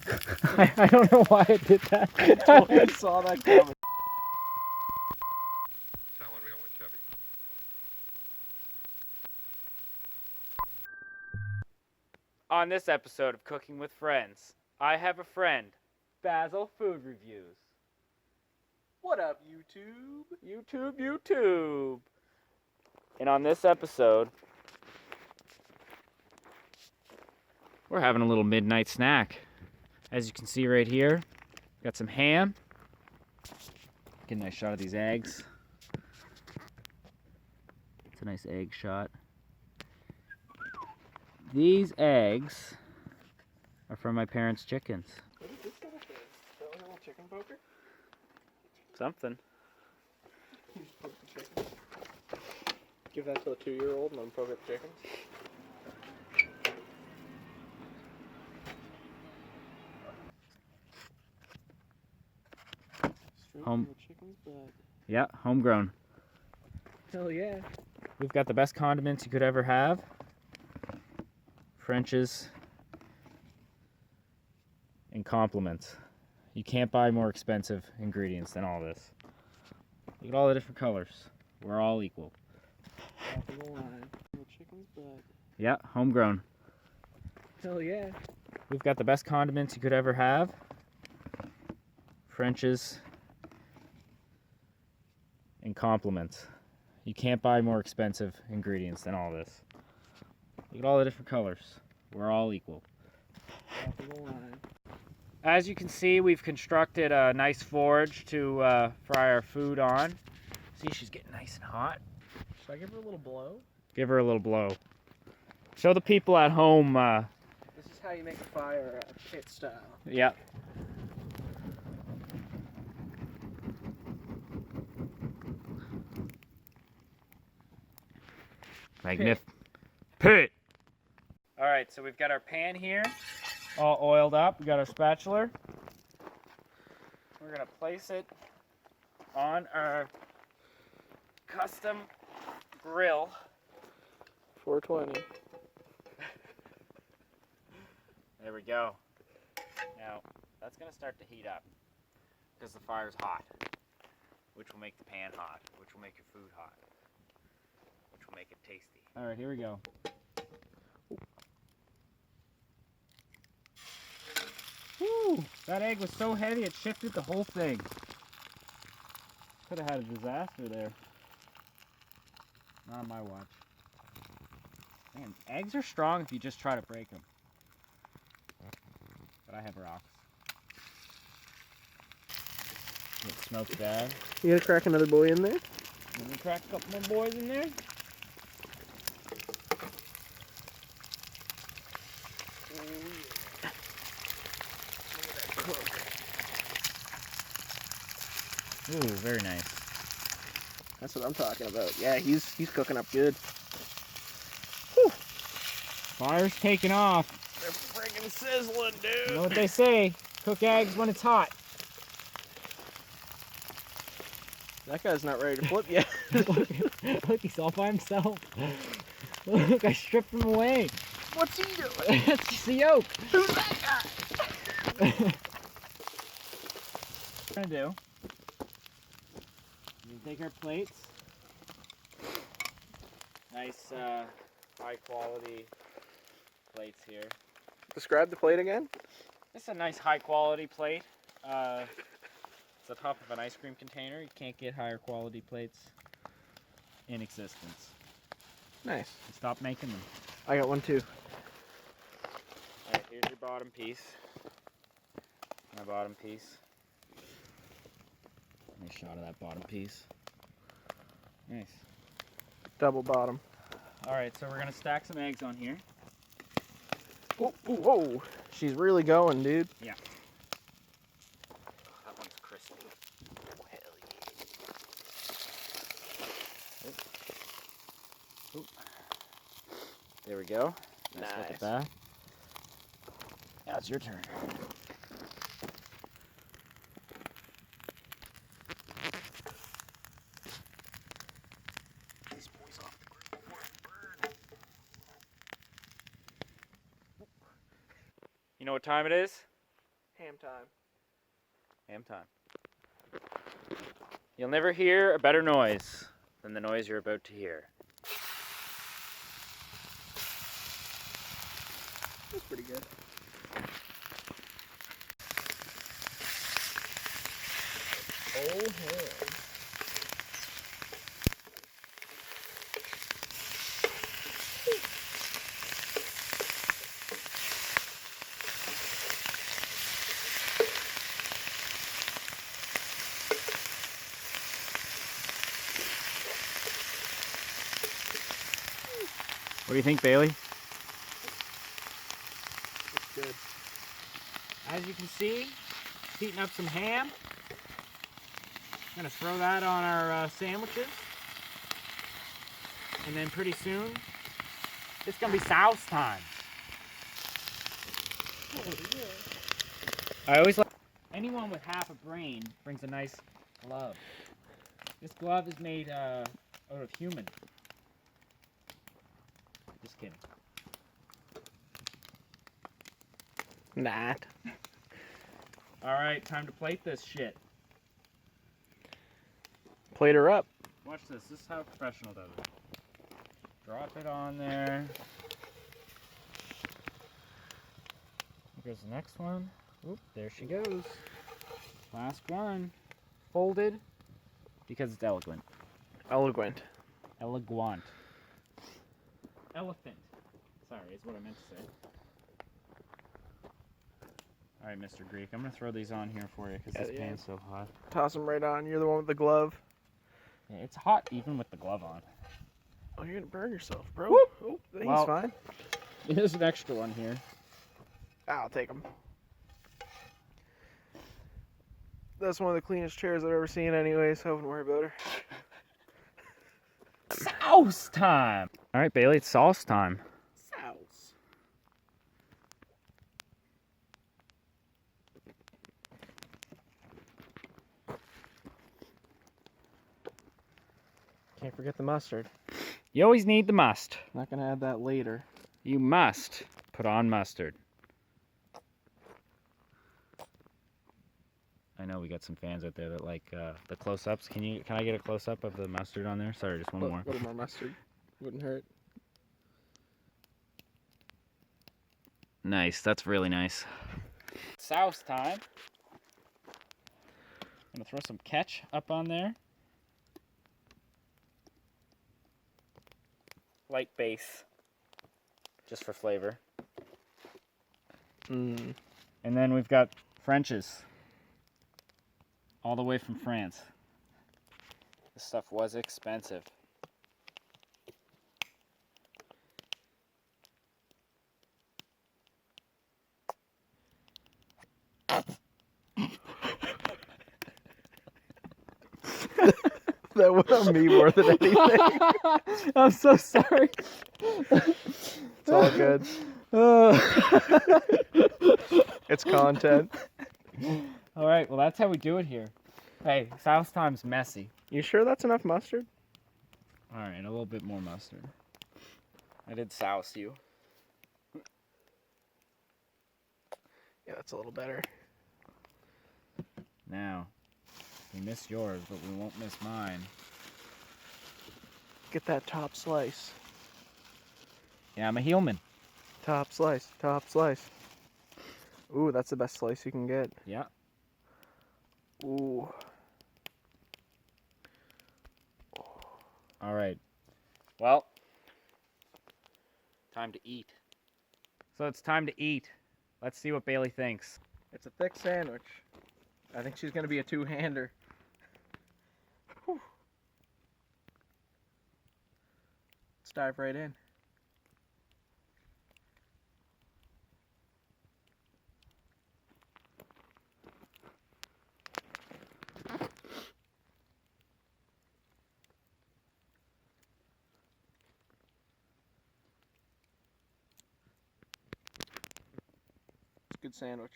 I don't know why it did that. I totally saw that coming. Selling real and Chevy. On this episode of Cooking with Friends, I have a friend, Bazil Food Reviews. What up, YouTube? YouTube. And on this episode, we're having a little midnight snack. As you can see right here, got some ham. Get a nice shot of these eggs. It's a nice egg shot. These eggs are from my parents' chickens. What is this guy thing? Is that like a little chicken poker? Something. You just poke the chickens. Give that to a 2-year-old and then poke at the chickens. Straight Home. from the chicken's butt. Yeah, homegrown. Hell yeah. We've got the best condiments you could ever have. French's and compliments. You can't buy more expensive ingredients than all this. Look at all the different colors. We're all equal. Off of the line. From the chicken's butt. Yeah, homegrown. Hell yeah. We've got the best condiments you could ever have. French's and compliments. You can't buy more expensive ingredients than all this. Look at all the different colors. We're all equal. Off of the line. As you can see, we've constructed a nice forge to fry our food on. See, she's getting nice and hot. Should I give her a little blow? Give her a little blow. Show the people at home. This is how you make a fire pit style. Yeah. Pit. All right, so we've got our pan here, all oiled up. We got our spatula. We're gonna place it on our custom grill. 420. There we go. Now, that's gonna start to heat up because the fire's hot, which will make the pan hot, which will make your food hot, which will make it tasty. All right, here we go. Whew, that egg was so heavy it shifted the whole thing. Could have had a disaster there. Not on my watch. Man, eggs are strong if you just try to break them. But I have rocks. It smells bad. You gonna crack another boy in there? Let me crack a couple more boys in there. Ooh, very nice. That's what I'm talking about. Yeah, he's cooking up good. Fire's taking off. They're friggin' sizzling, dude. You know what they say? Cook eggs when it's hot. That guy's not ready to flip yet. Look, he's all by himself. Look, I stripped him away. What's he doing? That's just the yolk. Who's that guy? What we're gonna do? We take our plates. Nice, high quality plates here. Describe the plate again. This is a nice high quality plate. It's the top of an ice cream container. You can't get higher quality plates in existence. Nice. Stop making them. I got one too. Alright, here's your bottom piece. My bottom piece. Nice shot of that bottom piece. Nice. Double bottom. Alright, so we're going to stack some eggs on here. Whoa, whoa. She's really going, dude. Yeah. That one's crispy. Oh, hell yeah. Oop. There we go. Nice. Look at that. Now it's your turn. These boys off the grill before it burns. You know what time it is? Ham time. Ham time. You'll never hear a better noise than the noise you're about to hear. That's pretty good. Oh, ham. What do you think, Bailey? It's good. As you can see, heating up some ham. Gonna throw that on our sandwiches. And then pretty soon, it's gonna be sauce time. I always like, anyone with half a brain brings a nice glove. This glove is made out of human. Just kidding. Not. Alright, time to plate this shit. Plate her up. Watch this. This is how a professional does it. Drop it on there. Here goes the next one. Oop, there she goes. Last one. Folded because it's elegant. Eloquent. Elegant. Elephant. Sorry, is what I meant to say. Alright, Mr. Greek. I'm going to throw these on here for you because this pan's so hot. Toss them right on. You're the one with the glove. Yeah, it's hot even with the glove on. Oh, you're gonna burn yourself, bro. Whoop. Oh, he's Well- fine. There's an extra one here. I'll take them. That's one of the cleanest chairs I've ever seen anyway, so I wouldn't worry about her. Sauce time! Alright, Bailey, it's sauce time. Sauce. Can't forget the mustard. You always need the must. Not gonna add that later. You must put on mustard. I know we got some fans out there that like the close-ups. Can I get a close-up of the mustard on there? Sorry, just one more. A little more mustard. Wouldn't hurt. Nice, that's really nice. Sauce time. Gonna throw some ketchup on there. Light base, just for flavor. Mmm. And then we've got French's, all the way from France. This stuff was expensive. That went on me more than anything. I'm so sorry. It's all good. It's content. All right, well that's how we do it here. Hey, sauce time's messy. You sure that's enough mustard? All right, a little bit more mustard. I did souse you. Yeah, that's a little better. Now, we missed yours, but we won't miss mine. Get that top slice. Yeah, I'm a human. Top slice. Top slice. Ooh, that's the best slice you can get. Yeah. Ooh. All right. Well, time to eat. So it's time to eat. Let's see what Bailey thinks. It's a thick sandwich. I think she's gonna be a two-hander. Whew. Let's dive right in. It's a good sandwich.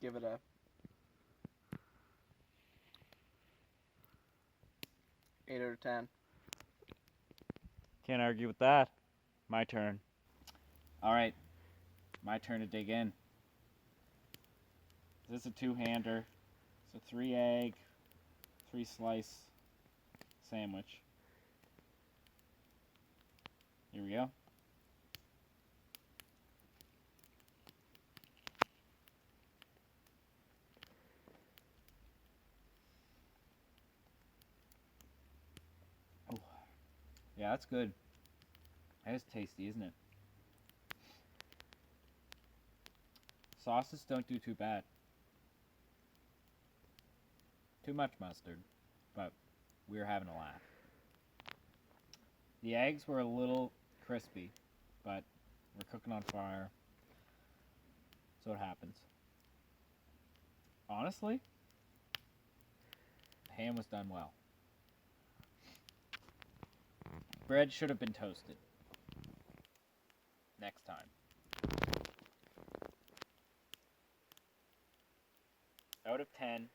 Give it a 8 out of 10. Can't argue with that. My turn. All right, my turn to dig in. This is a two-hander. It's a 3-egg, 3-slice sandwich. Here we go. Oh, yeah, that's good. That is tasty, isn't it? Sauces don't do too bad. Too much mustard, but we were having a laugh. The eggs were a little crispy, but we're cooking on fire, so it happens. Honestly, the ham was done well. Bread should have been toasted. Next time. Out of 10,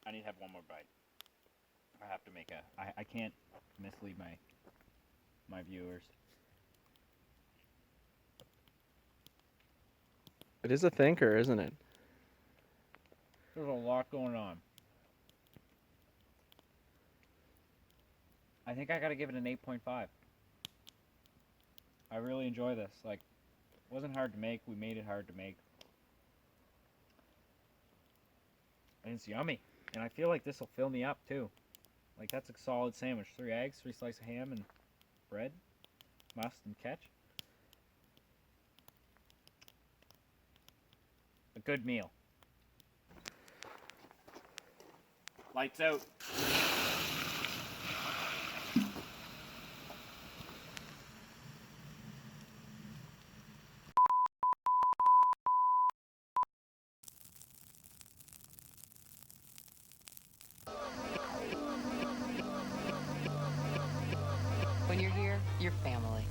I need to have one more bite. I have to make I can't mislead my viewers. It is a thinker, isn't it? There's a lot going on. I think I gotta give it an 8.5. I really enjoy this. Like, it wasn't hard to make. We made it hard to make. And it's yummy. And I feel like this will fill me up too. Like, that's a solid sandwich. 3 eggs, 3 slices of ham, and bread, must, and ketch. A good meal. Lights out. When you're here, you're family.